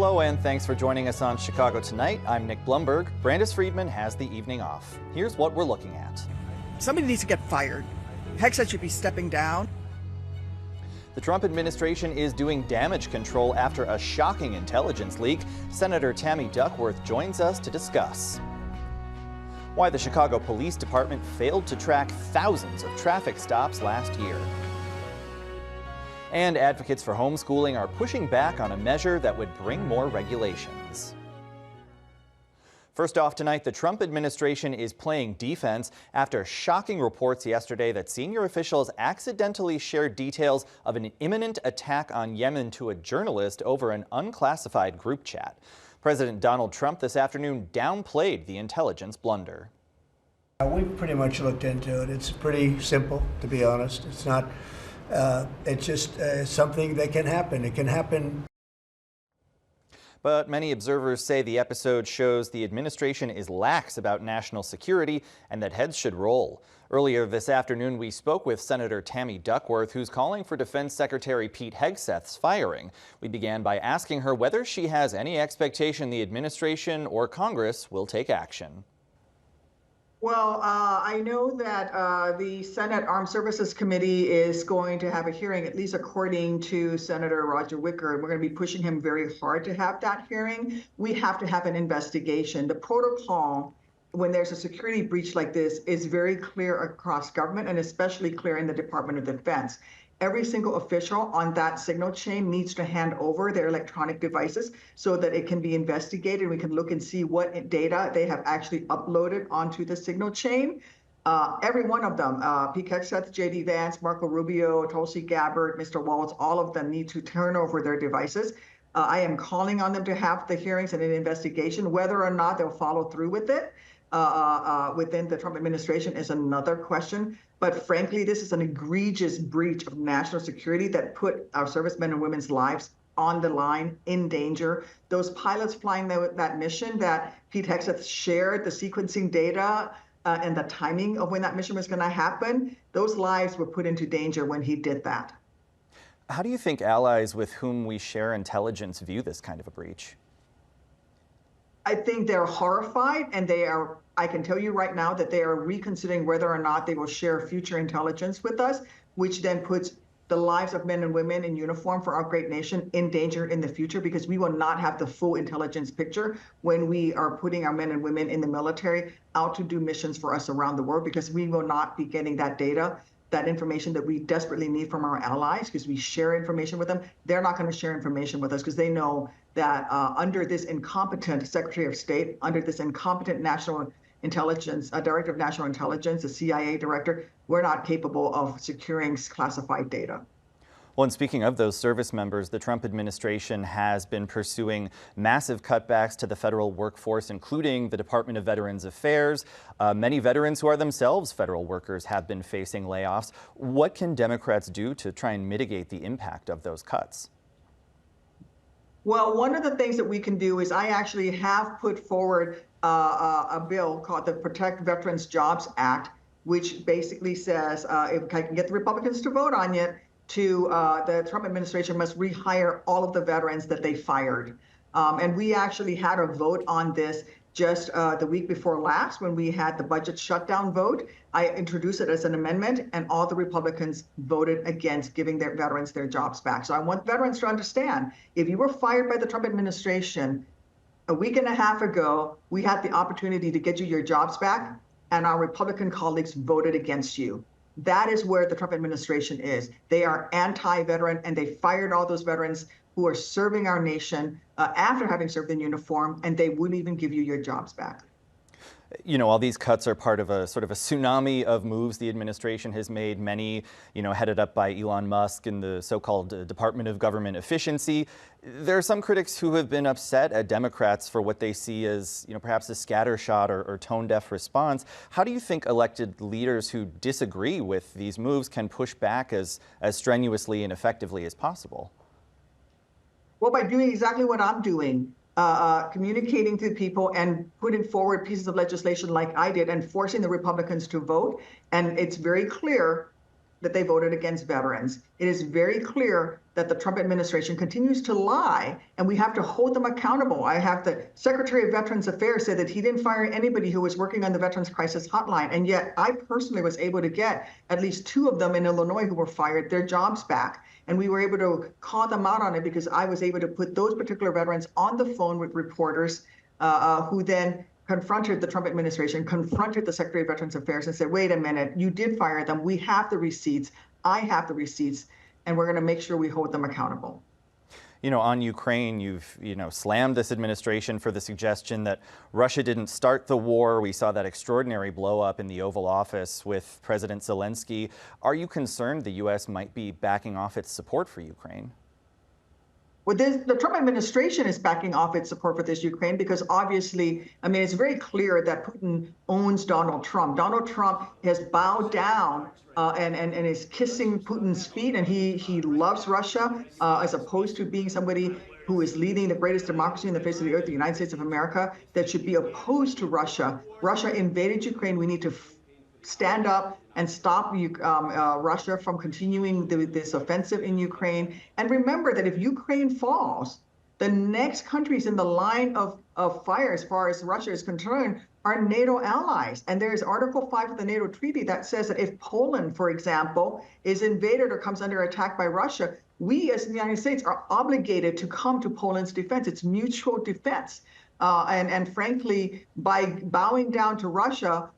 Hello and thanks for joining us on Chicago Tonight. I'm Nick Blumberg. Brandis Friedman has the evening off. Here's what we're looking at. Somebody needs to get fired. Hegseth should be stepping down. The Trump administration is doing damage control after a shocking intelligence leak. Senator Tammy Duckworth joins us to discuss why the Chicago Police Department failed to track thousands of traffic stops last year. And advocates for homeschooling are pushing back on a measure that would bring more regulations. First off tonight, the Trump administration is playing defense after shocking reports yesterday that senior officials accidentally shared details of an imminent attack on Yemen to a journalist over an unclassified group chat. President Donald Trump this afternoon downplayed the intelligence blunder. We've pretty much looked into it. It's pretty simple, to be honest. It's not. It's just something that can happen. It can happen. But many observers say the episode shows the administration is lax about national security and that heads should roll. Earlier this afternoon, we spoke with Senator Tammy Duckworth, who's calling for Defense Secretary Pete Hegseth's firing. We began by asking her whether she has any expectation the administration or Congress will take action. Well, I know that the Senate Armed Services Committee is going to have a hearing, at least according to Senator Roger Wicker, and we're going to be pushing him very hard to have that hearing. We have to have an investigation. The protocol, when there's a security breach like this, is very clear across government and especially clear in the Department of Defense. Every single official on that signal chain needs to hand over their electronic devices so that it can be investigated. We can look and see what data they have actually uploaded onto the signal chain. Every one of them, Pete Hegseth, J.D. Vance, Marco Rubio, Tulsi Gabbard, Mr. Walz, all of them need to turn over their devices. I am calling on them to have the hearings and an investigation. Whether or not they'll follow through with it within the Trump administration is another question. But frankly, this is an egregious breach of national security that put our servicemen and women's lives on the line, in danger. Those pilots flying that mission that Pete Hegseth shared, the sequencing data and the timing of when that mission was going to happen, those lives were put into danger when he did that. How do you think allies with whom we share intelligence view this kind of a breach? I think they're horrified, and I can tell you right now that they are reconsidering whether or not they will share future intelligence with us, which then puts the lives of men and women in uniform for our great nation in danger in the future, because we will not have the full intelligence picture when we are putting our men and women in the military out to do missions for us around the world, because we will not be getting that data, that information that we desperately need from our allies, because we share information with them. They're not going to share information with us because they know that under this incompetent Secretary of State, under this incompetent National Intelligence, Director of National Intelligence, the CIA director, we're not capable of securing classified data. Well, and speaking of those service members, the Trump administration has been pursuing massive cutbacks to the federal workforce, including the Department of Veterans Affairs. Many veterans who are themselves federal workers have been facing layoffs. What can Democrats do to try and mitigate the impact of those cuts? Well, one of the things that we can do is I actually have put forward a bill called the Protect Veterans Jobs Act, which basically says, if I can get the Republicans to vote on it, the Trump administration must rehire all of the veterans that they fired. And we actually had a vote on this just the week before last when we had the budget shutdown vote. I introduced it as an amendment, and all the Republicans voted against giving their veterans their jobs back. So I want veterans to understand, if you were fired by the Trump administration a week and a half ago, we had the opportunity to get you your jobs back, and our Republican colleagues voted against you. That is where the Trump administration is. They are anti-veteran, and they fired all those veterans who are serving our nation after having served in uniform, and they wouldn't even give you your jobs back. You know, all these cuts are part of a sort of a tsunami of moves the administration has made, many, headed up by Elon Musk in the so-called Department of Government Efficiency. There are some critics who have been upset at Democrats for what they see as, perhaps a scattershot or tone-deaf response. How do you think elected leaders who disagree with these moves can push back as strenuously and effectively as possible? Well, by doing exactly what I'm doing. Communicating to people and putting forward pieces of legislation like I did and forcing the Republicans to vote. And it's very clear that they voted against veterans. It is very clear that the Trump administration continues to lie, and we have to hold them accountable. I have the Secretary of Veterans Affairs said that he didn't fire anybody who was working on the Veterans Crisis Hotline, and yet I personally was able to get at least 2 of them in Illinois who were fired their jobs back. And we were able to call them out on it because I was able to put those particular veterans on the phone with reporters who then confronted the Trump administration, confronted the Secretary of Veterans Affairs and said, wait a minute, you did fire them. We have the receipts. I have the receipts, and we're going to make sure we hold them accountable. You know, on Ukraine, you've, slammed this administration for the suggestion that Russia didn't start the war. We saw that extraordinary blow up in the Oval Office with President Zelensky. Are you concerned the U.S. might be backing off its support for Ukraine? Well, the Trump administration is backing off its support for this Ukraine because obviously, I mean, it's very clear that Putin owns Donald Trump. Donald Trump has bowed down and is kissing Putin's feet, and he loves Russia as opposed to being somebody who is leading the greatest democracy in the face of the earth, the United States of America, that should be opposed to Russia. Russia invaded Ukraine. We need to stand up and stop Russia from continuing this offensive in Ukraine. And remember that if Ukraine falls, the next countries in the line of fire as far as Russia is concerned are NATO allies. And there's Article 5 of the NATO treaty that says that if Poland, for example, is invaded or comes under attack by Russia, we as the United States are obligated to come to Poland's defense. It's mutual defense. And frankly, by bowing down to Russia,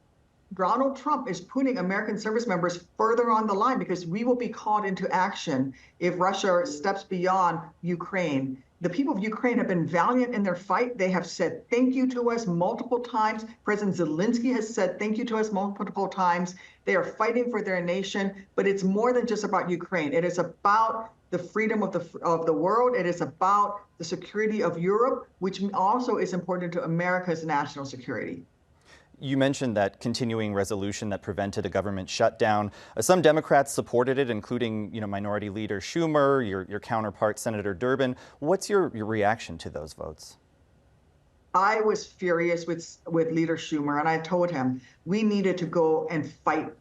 Donald Trump is putting American service members further on the line because we will be called into action if Russia steps beyond Ukraine. The people of Ukraine have been valiant in their fight. They have said thank you to us multiple times. President Zelensky has said thank you to us multiple times. They are fighting for their nation, but it's more than just about Ukraine. It is about the freedom of the world. It is about the security of Europe, which also is important to America's national security. You mentioned that continuing resolution that prevented a government shutdown. Some Democrats supported it, including Minority Leader Schumer, your counterpart Senator Durbin. What's your reaction to those votes? I was furious with Leader Schumer, and I told him we needed to go and fight.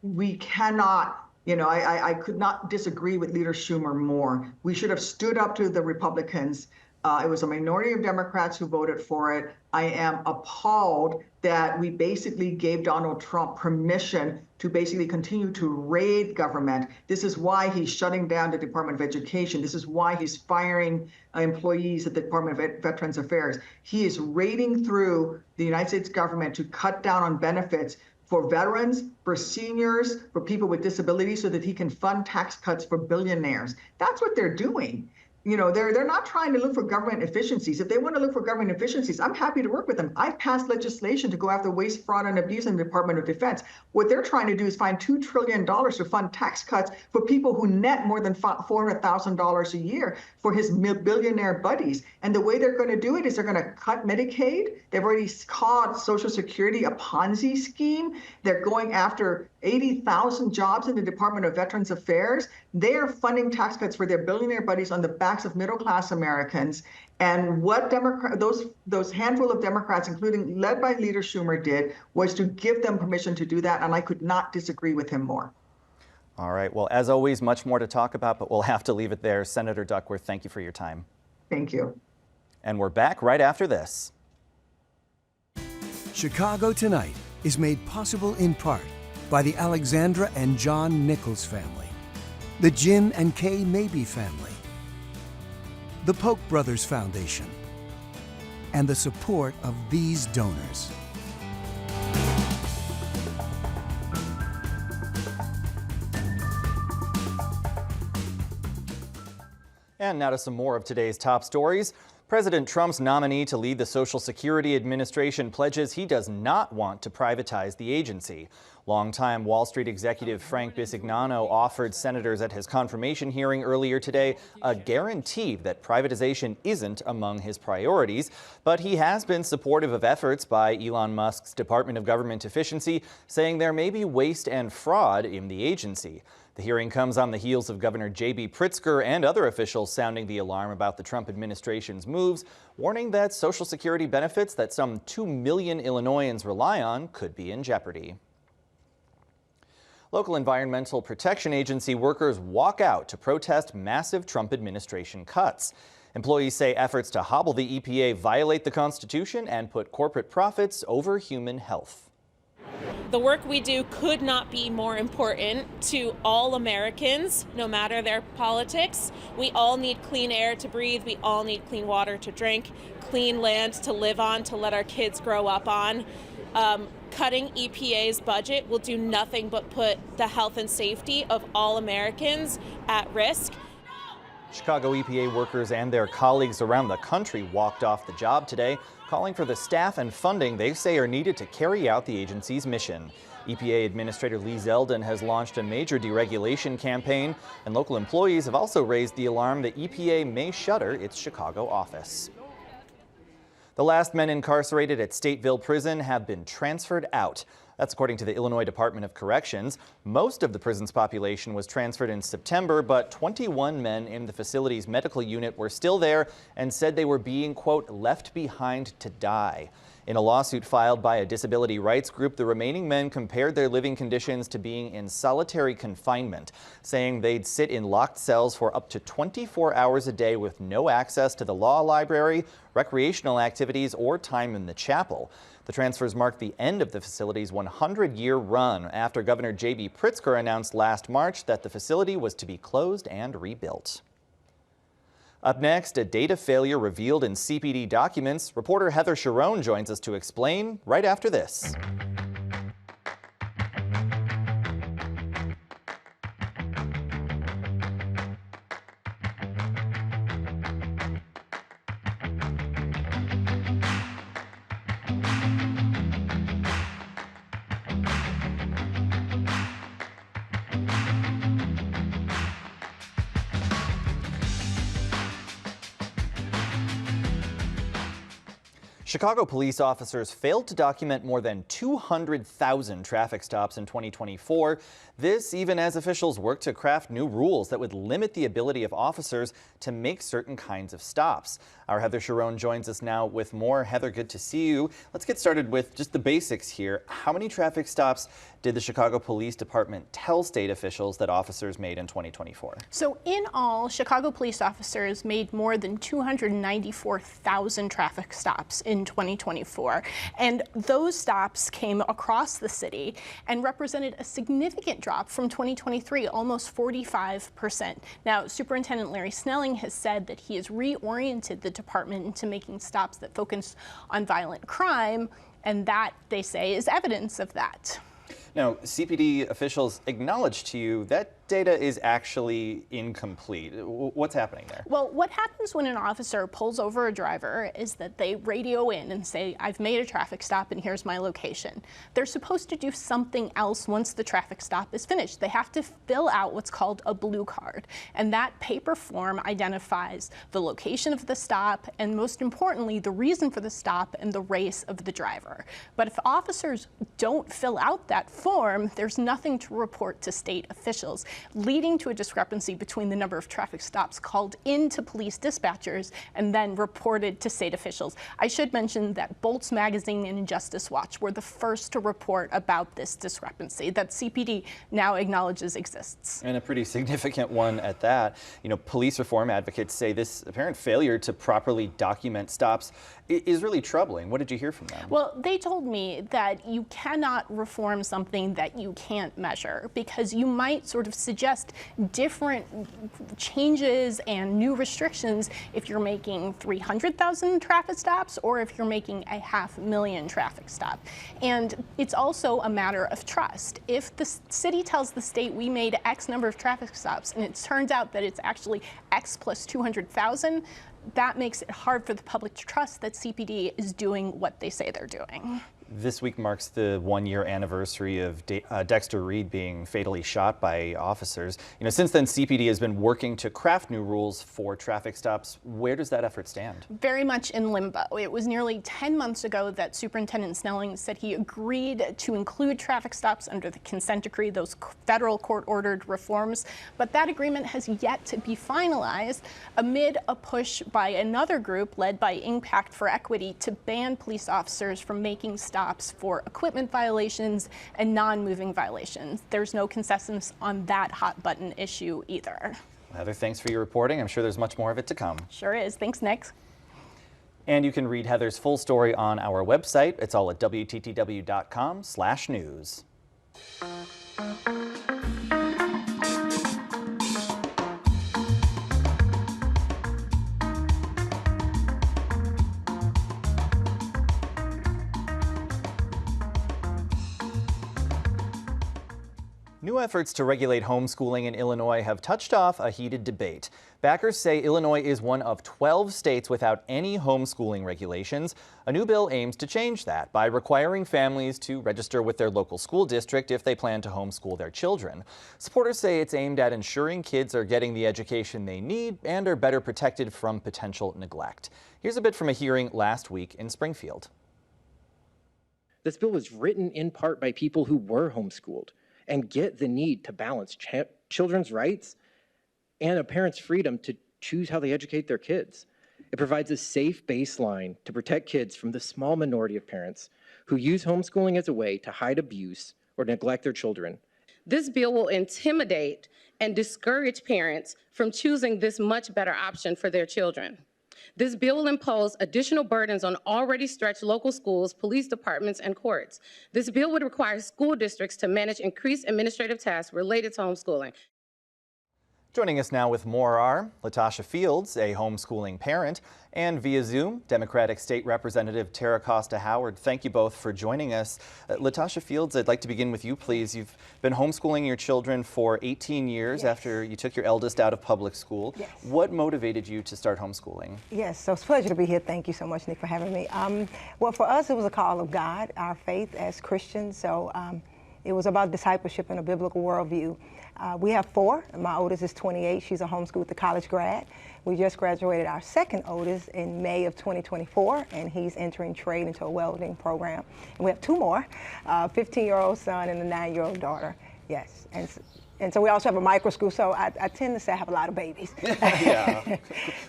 We cannot. I could not disagree with Leader Schumer more. We should have stood up to the Republicans. It was a minority of Democrats who voted for it. I am appalled that we basically gave Donald Trump permission to basically continue to raid government. This is why he's shutting down the Department of Education. This is why he's firing employees at the Department of Veterans Affairs. He is raiding through the United States government to cut down on benefits for veterans, for seniors, for people with disabilities, so that he can fund tax cuts for billionaires. That's what they're doing. They're not trying to look for government efficiencies. If they want to look for government efficiencies, I'm happy to work with them. I've passed legislation to go after waste, fraud, and abuse in the Department of Defense. What they're trying to do is find $2 trillion to fund tax cuts for people who net more than $400,000 a year for his billionaire buddies. And the way they're going to do it is they're going to cut Medicaid. They've already called Social Security a Ponzi scheme. They're going after 80,000 jobs in the Department of Veterans Affairs. They are funding tax cuts for their billionaire buddies on the backs of middle-class Americans. And what those handful of Democrats, including led by Leader Schumer, did was to give them permission to do that. And I could not disagree with him more. All right. Well, as always, much more to talk about, but we'll have to leave it there. Senator Duckworth, thank you for your time. Thank you. And we're back right after this. Chicago Tonight is made possible in part by the Alexandra and John Nichols family, the Jim and Kay Mabey family, the Polk Brothers Foundation, and the support of these donors. And now to some more of today's top stories. President Trump's nominee to lead the Social Security Administration pledges he does not want to privatize the agency. Longtime Wall Street executive Frank Bisignano offered senators at his confirmation hearing earlier today a guarantee that privatization isn't among his priorities, but he has been supportive of efforts by Elon Musk's Department of Government Efficiency, saying there may be waste and fraud in the agency. The hearing comes on the heels of Governor J.B. Pritzker and other officials sounding the alarm about the Trump administration's moves, warning that Social Security benefits that some 2 million Illinoisans rely on could be in jeopardy. Local Environmental Protection Agency workers walk out to protest massive Trump administration cuts. Employees say efforts to hobble the EPA violate the Constitution and put corporate profits over human health. The work we do could not be more important to all Americans, no matter their politics. We all need clean air to breathe. We all need clean water to drink, clean land to live on, to let our kids grow up on. Cutting EPA's budget will do nothing but put the health and safety of all Americans at risk. Chicago EPA workers and their colleagues around the country walked off the job today, calling for the staff and funding they say are needed to carry out the agency's mission. EPA Administrator Lee Zeldin has launched a major deregulation campaign, and local employees have also raised the alarm that EPA may shutter its Chicago office. The last men incarcerated at Stateville Prison have been transferred out. That's according to the Illinois Department of Corrections. Most of the prison's population was transferred in September, but 21 men in the facility's medical unit were still there and said they were being, quote, left behind to die. In a lawsuit filed by a disability rights group, the remaining men compared their living conditions to being in solitary confinement, saying they'd sit in locked cells for up to 24 hours a day with no access to the law library, recreational activities, or time in the chapel. The transfers mark the end of the facility's 100-year run after Governor J.B. Pritzker announced last March that the facility was to be closed and rebuilt. Up next, a data failure revealed in CPD documents. Reporter Heather Sharon joins us to explain right after this. Chicago police officers failed to document more than 200,000 traffic stops in 2024. This even as officials work to craft new rules that would limit the ability of officers to make certain kinds of stops. Our Heather Sharon joins us now with more. Heather, good to see you. Let's get started with just the basics here. How many traffic stops did the Chicago Police Department tell state officials that officers made in 2024? So in all, Chicago police officers made more than 294,000 traffic stops in 2024. And those stops came across the city and represented a significant drop from 2023, almost 45%. Now, Superintendent Larry Snelling has said that he has reoriented the department into making stops that focus on violent crime, and that, they say, is evidence of that. Now, CPD officials acknowledged to you that data is actually incomplete. What's happening there? Well, what happens when an officer pulls over a driver is that they radio in and say, I've made a traffic stop and here's my location. They're supposed to do something else once the traffic stop is finished. They have to fill out what's called a blue card. And that paper form identifies the location of the stop and, most importantly, the reason for the stop and the race of the driver. But if officers don't fill out that form, there's nothing to report to state officials, leading to a discrepancy between the number of traffic stops called into police dispatchers and then reported to state officials. I should mention that Bolt's Magazine and Justice Watch were the first to report about this discrepancy that CPD now acknowledges exists. And a pretty significant one at that. You know, police reform advocates say this apparent failure to properly document stops is really troubling. What did you hear from them? Well, they told me that you cannot reform something that you can't measure, because you might sort of suggest different changes and new restrictions if you're making 300,000 traffic stops or if you're making 500,000 traffic stops. And it's also a matter of trust. If the city tells the state we made X number of traffic stops and it turns out that it's actually X plus 200,000, that makes it hard for the public to trust that CPD is doing what they say they're doing. This week marks the one-year anniversary of Dexter Reed being fatally shot by officers. You know, since then, CPD has been working to craft new rules for traffic stops. Where does that effort stand? Very much in limbo. It was nearly 10 months ago that Superintendent Snelling said he agreed to include traffic stops under the consent decree, those federal court-ordered reforms. But that agreement has yet to be finalized amid a push by another group led by Impact for Equity to ban police officers from making stops stops for equipment violations and non-moving violations. There's no consensus on that hot button issue either. Heather, thanks for your reporting. I'm sure there's much more of it to come. Sure is. Thanks, Nick. And you can read Heather's full story on our website. It's all at WTTW.com/news. New efforts to regulate homeschooling in Illinois have touched off a heated debate. Backers say Illinois is one of 12 states without any homeschooling regulations. A new bill aims to change that by requiring families to register with their local school district if they plan to homeschool their children. Supporters say it's aimed at ensuring kids are getting the education they need and are better protected from potential neglect. Here's a bit from a hearing last week in Springfield. This bill was written in part by people who were homeschooled and get the need to balance children's rights and a parent's freedom to choose how they educate their kids. It provides a safe baseline to protect kids from the small minority of parents who use homeschooling as a way to hide abuse or neglect their children. This bill will intimidate and discourage parents from choosing this much better option for their children. This bill will impose additional burdens on already stretched local schools, police departments, and courts. This bill would require school districts to manage increased administrative tasks related to homeschooling. Joining us now with more are Latasha Fields, a homeschooling parent, and via Zoom, Democratic State Representative Tara Costa Howard. Thank you both for joining us. Latasha Fields, I'd like to begin with you, please. You've been homeschooling your children for 18 years Yes. after you took your eldest out of public school. Yes. What motivated you to start homeschooling? Yes, so it's a pleasure to be here. Thank you so much, Nick, for having me. Well, for us, it was a call of God, our faith as Christians. So it was about discipleship and a biblical worldview. We have 4. My oldest is 28. She's a homeschool with the college grad. We just graduated our second oldest in May of 2024, and he's entering trade into a welding program. And we have 2 more, a 15-year-old son and a 9-year-old daughter. Yes, and so we also have a micro school, so I tend to say I have a lot of babies. Yeah,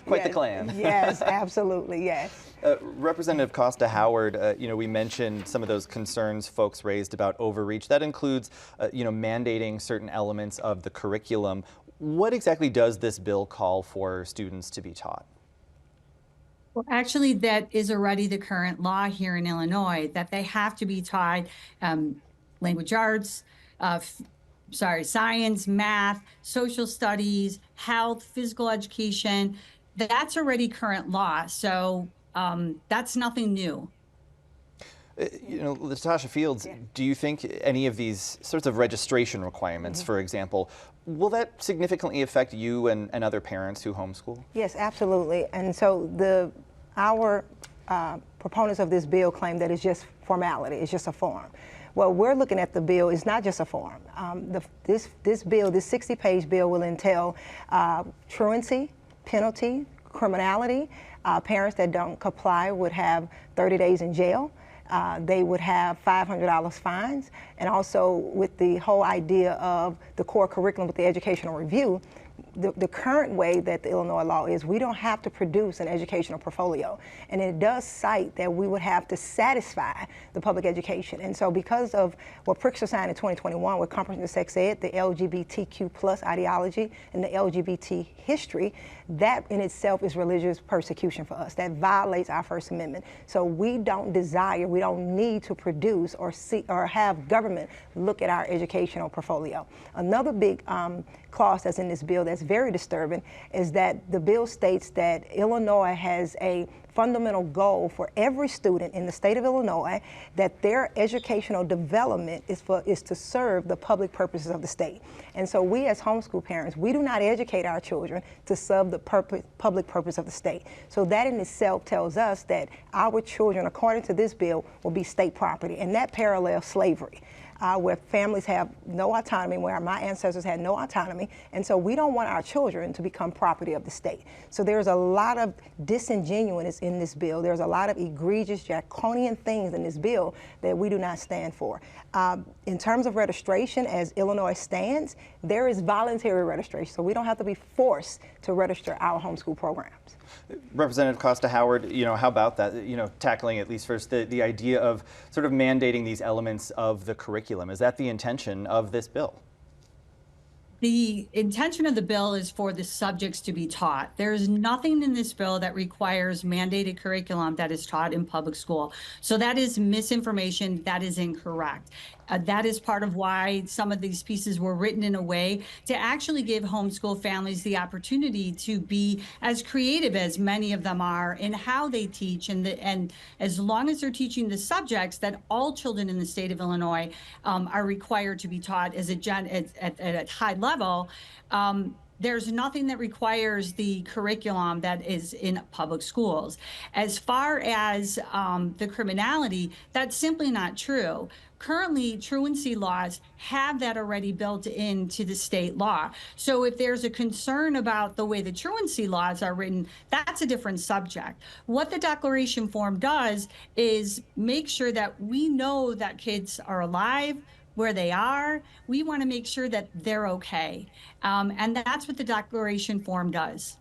quite the Yes. clan. Yes, absolutely, yes. Representative Costa Howard, we mentioned some of those concerns folks raised about overreach. That includes, mandating certain elements of the curriculum. What exactly does this bill call for students to be taught? Well, actually, that is already the current law here in Illinois, that they have to be taught language arts, science, math, social studies, health, physical education. That's already current law. So that's nothing new. Latasha Fields, do you think any of these sorts of registration requirements, for example, will that significantly affect you and other parents who homeschool? Yes, absolutely. And so our proponents of this bill claim that it's just formality, it's just a form. Well, we're looking at the bill, it's not just a form. This 60-page bill will entail truancy, penalty, criminality. Parents that don't comply would have 30 days in jail. They would have $500 fines. And also with the whole idea of the core curriculum with the educational review, the current way that the Illinois law is, we don't have to produce an educational portfolio. And it does cite that we would have to satisfy the public education. And so because of what PRICS signed in 2021 with comprehensive sex ed, the LGBTQ plus ideology, and the LGBT history, that in itself is religious persecution for us. That violates our First Amendment. So we don't need to produce or have government look at our educational portfolio. Another big clause that's in this bill that's very disturbing is that the bill states that Illinois has a fundamental goal for every student in the state of Illinois, that their educational development is to serve the public purposes of the state. And so we as homeschool parents, we do not educate our children to serve the public purpose of the state. So that in itself tells us that our children, according to this bill, will be state property, and that parallels slavery. Where families have no autonomy, where my ancestors had no autonomy, and so we don't want our children to become property of the state. So there's a lot of disingenuousness in this bill. There's a lot of egregious, draconian things in this bill that we do not stand for. In terms of registration, as Illinois stands, there is voluntary registration, so we don't have to be forced to register our homeschool programs. Representative Costa Howard, how about that? Tackling at least first the idea of sort of mandating these elements of the curriculum. Is that the intention of this bill? The intention of the bill is for the subjects to be taught. There is nothing in this bill that requires mandated curriculum that is taught in public school. So that is misinformation. That is incorrect. That is part of why some of these pieces were written in a way to actually give homeschool families the opportunity to be as creative as many of them are in how they teach. And as long as they're teaching the subjects that all children in the state of Illinois are required to be taught as at a high level, there's nothing that requires the curriculum that is in public schools. As far as the criminality, that's simply not true. Currently, truancy laws have that already built into the state law. So if there's a concern about the way the truancy laws are written, that's a different subject. What the declaration form does is make sure that we know that kids are alive, where they are. We want to make sure that they're okay. And that's what the declaration form does.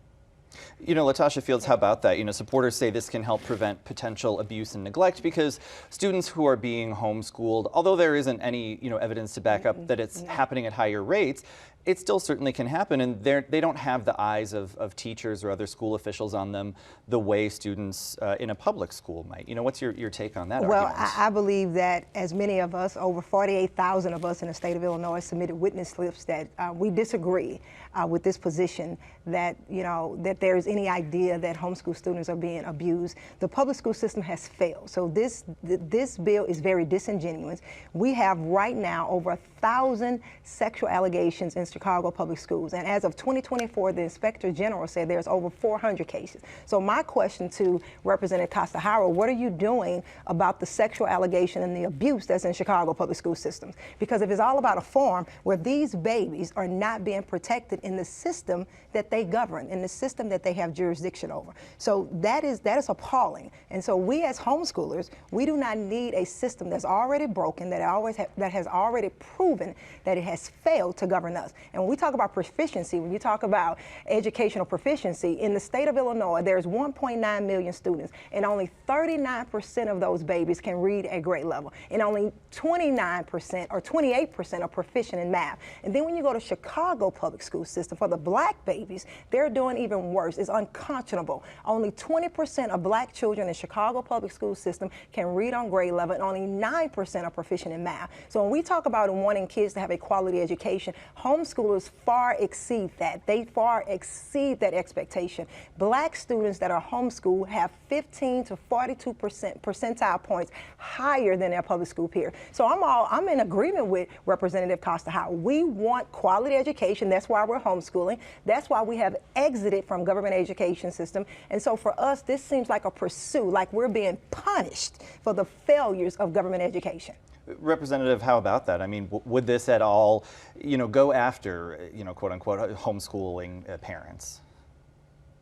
Latasha Fields, how about that? Supporters say this can help prevent potential abuse and neglect because students who are being homeschooled, although there isn't any, evidence to back up that it's happening at higher rates, it still certainly can happen, and they don't have the eyes of teachers or other school officials on them the way students in a public school might. What's your take on that argument? I believe that as many of us, over 48,000 of us in the state of Illinois, submitted witness slips that we disagree with this position that, that there's any idea that homeschool students are being abused. The public school system has failed. So this bill is very disingenuous. We have right now over 1,000 sexual allegations in Chicago public schools. And as of 2024, the Inspector General said there's over 400 cases. So my question to Representative Costa Howard, what are you doing about the sexual allegation and the abuse that's in Chicago public school systems? Because if it's all about a form where these babies are not being protected in the system that they govern, in the system that they have jurisdiction over. So that is appalling. And so we as homeschoolers, we do not need a system that's already broken, that has already proven that it has failed to govern us. And when we talk about proficiency, when you talk about educational proficiency, in the state of Illinois, there's 1.9 million students, and only 39% of those babies can read at grade level, and only 29% or 28% are proficient in math. And then when you go to Chicago public school system, for the black babies, they're doing even worse. It's unconscionable. Only 20% of black children in Chicago public school system can read on grade level, and only 9% are proficient in math. So when we talk about wanting kids to have a quality education, homeschoolers far exceed that. They far exceed that expectation. Black students that are homeschooled have 15 to 42% percentile points higher than their public school peers. So I'm in agreement with Representative Costa Howard. We want quality education. That's why we're homeschooling. That's why we have exited from government education system. And so for us, this seems like a pursuit, like we're being punished for the failures of government education. Representative, how about that? I mean, would this at all, go after, quote unquote, homeschooling parents?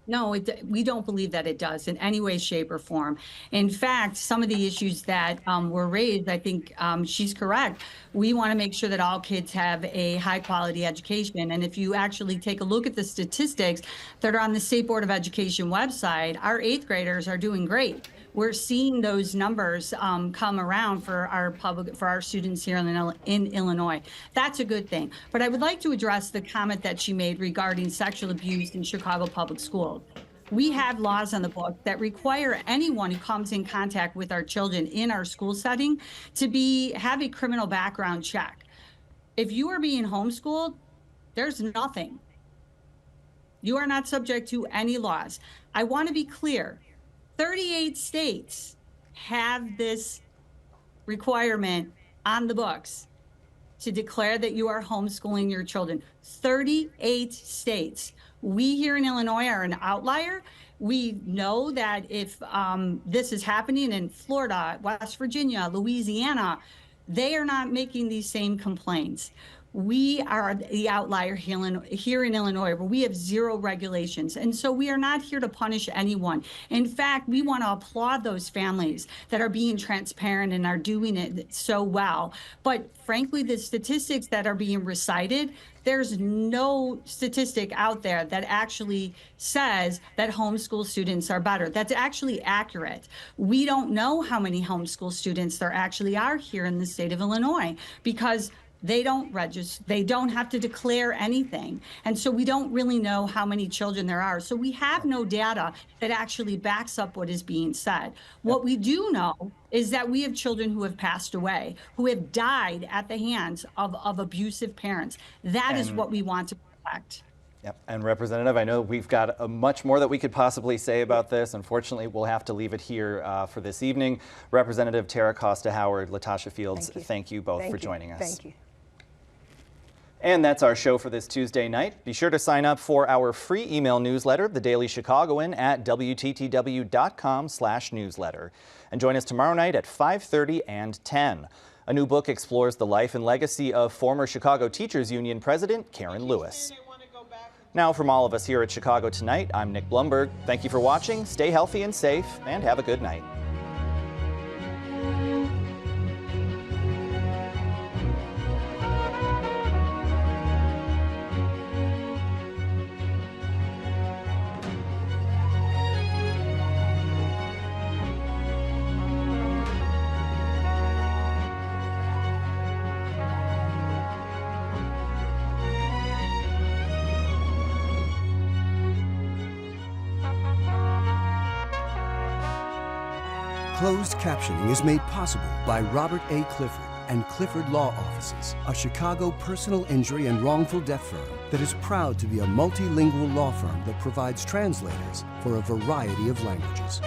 No, we don't believe that it does in any way, shape, or form. In fact, some of the issues that were raised, I think she's correct. We want to make sure that all kids have a high-quality education. And if you actually take a look at the statistics that are on the State Board of Education website, our 8th graders are doing great. We're seeing those numbers come around for our students here in Illinois. That's a good thing. But I would like to address the comment that she made regarding sexual abuse in Chicago public schools. We have laws on the book that require anyone who comes in contact with our children in our school setting to have a criminal background check. If you are being homeschooled, there's nothing. You are not subject to any laws. I want to be clear. 38 states have this requirement on the books to declare that you are homeschooling your children. 38 states. We here in Illinois are an outlier. We know that if this is happening in Florida, West Virginia, Louisiana, they are not making these same complaints. we are the outlier here in Illinois, where we have zero regulations. And so we are not here to punish anyone. In fact, we want to applaud those families that are being transparent and are doing it so well. But frankly, the statistics that are being recited, there's no statistic out there that actually says that homeschool students are better. That's actually accurate. We don't know how many homeschool students there actually are here in the state of Illinois, because they don't register, they don't have to declare anything. And so we don't really know how many children there are. So we have no data that actually backs up what is being said. What we do know is that we have children who have passed away, who have died at the hands of abusive parents. That is what we want to protect. Yep. And Representative, I know we've got much more that we could possibly say about this. Unfortunately, we'll have to leave it here for this evening. Representative Tara Costa-Howard, Latasha Fields, thank you both for joining us. Thank you. And that's our show for this Tuesday night. Be sure to sign up for our free email newsletter, The Daily Chicagoan, at WTTW.com/newsletter. And join us tomorrow night at 5:30 and 10. A new book explores the life and legacy of former Chicago Teachers Union President Karen Lewis. Now, from all of us here at Chicago Tonight, I'm Nick Blumberg. Thank you for watching. Stay healthy and safe, and have a good night. Closed captioning is made possible by Robert A. Clifford and Clifford Law Offices, a Chicago personal injury and wrongful death firm that is proud to be a multilingual law firm that provides translators for a variety of languages.